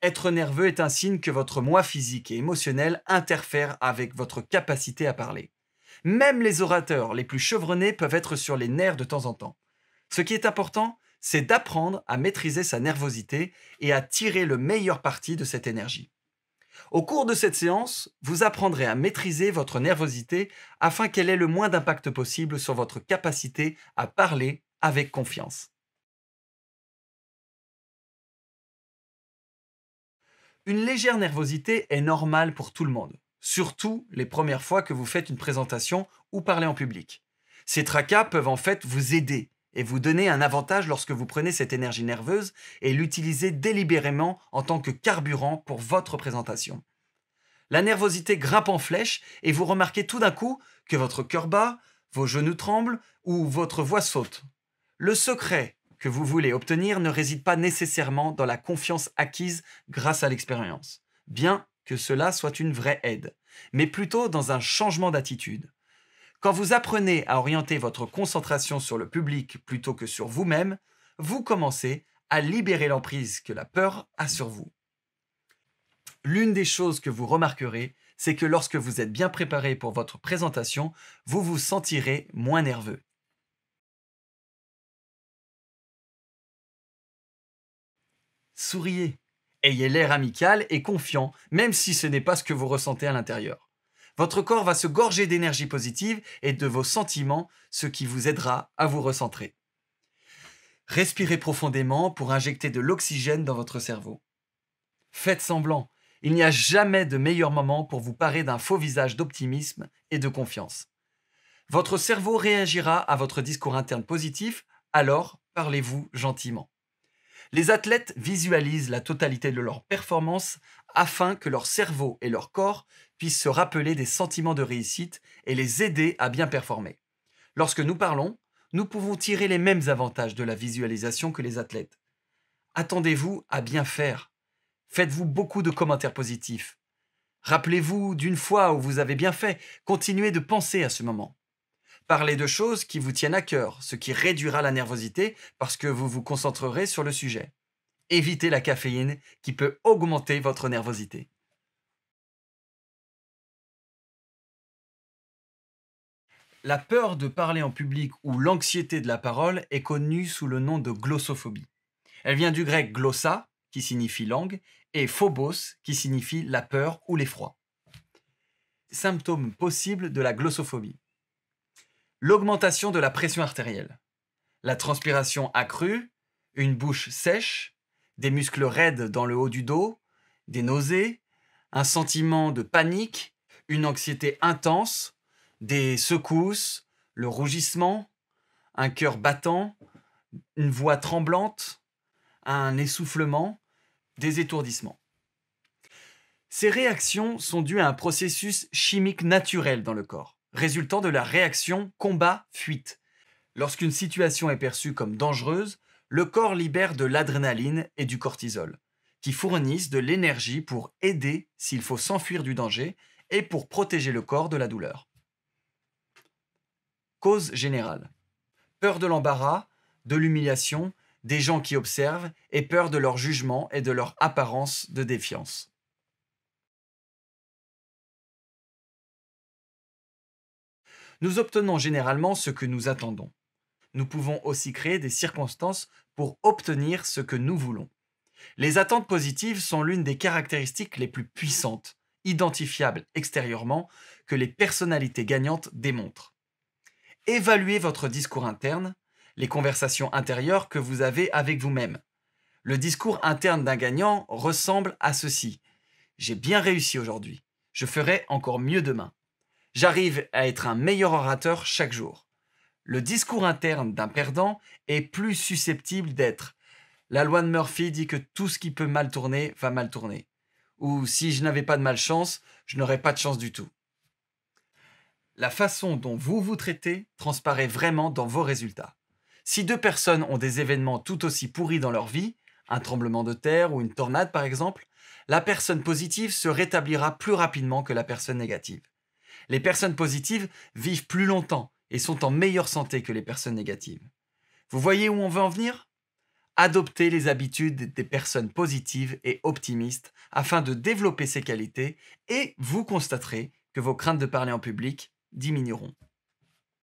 Être nerveux est un signe que votre moi physique et émotionnel interfère avec votre capacité à parler. Même les orateurs les plus chevronnés peuvent être sur les nerfs de temps en temps. Ce qui est important, c'est d'apprendre à maîtriser sa nervosité et à tirer le meilleur parti de cette énergie. Au cours de cette séance, vous apprendrez à maîtriser votre nervosité afin qu'elle ait le moins d'impact possible sur votre capacité à parler avec confiance. Une légère nervosité est normale pour tout le monde, surtout les premières fois que vous faites une présentation ou parlez en public. Ces tracas peuvent en fait vous aider et vous donner un avantage lorsque vous prenez cette énergie nerveuse et l'utilisez délibérément en tant que carburant pour votre présentation. La nervosité grimpe en flèche et vous remarquez tout d'un coup que votre cœur bat, vos genoux tremblent ou votre voix saute. Le secret que vous voulez obtenir ne réside pas nécessairement dans la confiance acquise grâce à l'expérience, bien que cela soit une vraie aide, mais plutôt dans un changement d'attitude. Quand vous apprenez à orienter votre concentration sur le public plutôt que sur vous-même, vous commencez à libérer l'emprise que la peur a sur vous. L'une des choses que vous remarquerez, c'est que lorsque vous êtes bien préparé pour votre présentation, vous vous sentirez moins nerveux. Souriez. Ayez l'air amical et confiant, même si ce n'est pas ce que vous ressentez à l'intérieur. Votre corps va se gorger d'énergie positive et de vos sentiments, ce qui vous aidera à vous recentrer. Respirez profondément pour injecter de l'oxygène dans votre cerveau. Faites semblant. Il n'y a jamais de meilleur moment pour vous parer d'un faux visage d'optimisme et de confiance. Votre cerveau réagira à votre discours interne positif, alors parlez-vous gentiment. Les athlètes visualisent la totalité de leur performance afin que leur cerveau et leur corps puissent se rappeler des sentiments de réussite et les aider à bien performer. Lorsque nous parlons, nous pouvons tirer les mêmes avantages de la visualisation que les athlètes. Attendez-vous à bien faire. Faites-vous beaucoup de commentaires positifs. Rappelez-vous d'une fois où vous avez bien fait. Continuez de penser à ce moment. Parlez de choses qui vous tiennent à cœur, ce qui réduira la nervosité parce que vous vous concentrerez sur le sujet. Évitez la caféine qui peut augmenter votre nervosité. La peur de parler en public ou l'anxiété de la parole est connue sous le nom de glossophobie. Elle vient du grec glossa, qui signifie langue, et phobos, qui signifie la peur ou l'effroi. Symptômes possibles de la glossophobie. L'augmentation de la pression artérielle, la transpiration accrue, une bouche sèche, des muscles raides dans le haut du dos, des nausées, un sentiment de panique, une anxiété intense, des secousses, le rougissement, un cœur battant, une voix tremblante, un essoufflement, des étourdissements. Ces réactions sont dues à un processus chimique naturel dans le corps, résultant de la réaction combat-fuite. Lorsqu'une situation est perçue comme dangereuse, le corps libère de l'adrénaline et du cortisol, qui fournissent de l'énergie pour aider s'il faut s'enfuir du danger et pour protéger le corps de la douleur. Cause générale. Peur de l'embarras, de l'humiliation, des gens qui observent et peur de leur jugement et de leur apparence de défiance. Nous obtenons généralement ce que nous attendons. Nous pouvons aussi créer des circonstances pour obtenir ce que nous voulons. Les attentes positives sont l'une des caractéristiques les plus puissantes, identifiables extérieurement, que les personnalités gagnantes démontrent. Évaluez votre discours interne, les conversations intérieures que vous avez avec vous-même. Le discours interne d'un gagnant ressemble à ceci. J'ai bien réussi aujourd'hui. Je ferai encore mieux demain. J'arrive à être un meilleur orateur chaque jour. Le discours interne d'un perdant est plus susceptible d'être la loi de Murphy dit que tout ce qui peut mal tourner va mal tourner. Ou si je n'avais pas de malchance, je n'aurais pas de chance du tout. La façon dont vous vous traitez transparaît vraiment dans vos résultats. Si deux personnes ont des événements tout aussi pourris dans leur vie, un tremblement de terre ou une tornade par exemple, la personne positive se rétablira plus rapidement que la personne négative. Les personnes positives vivent plus longtemps et sont en meilleure santé que les personnes négatives. Vous voyez où on veut en venir ? Adoptez les habitudes des personnes positives et optimistes afin de développer ces qualités et vous constaterez que vos craintes de parler en public diminueront.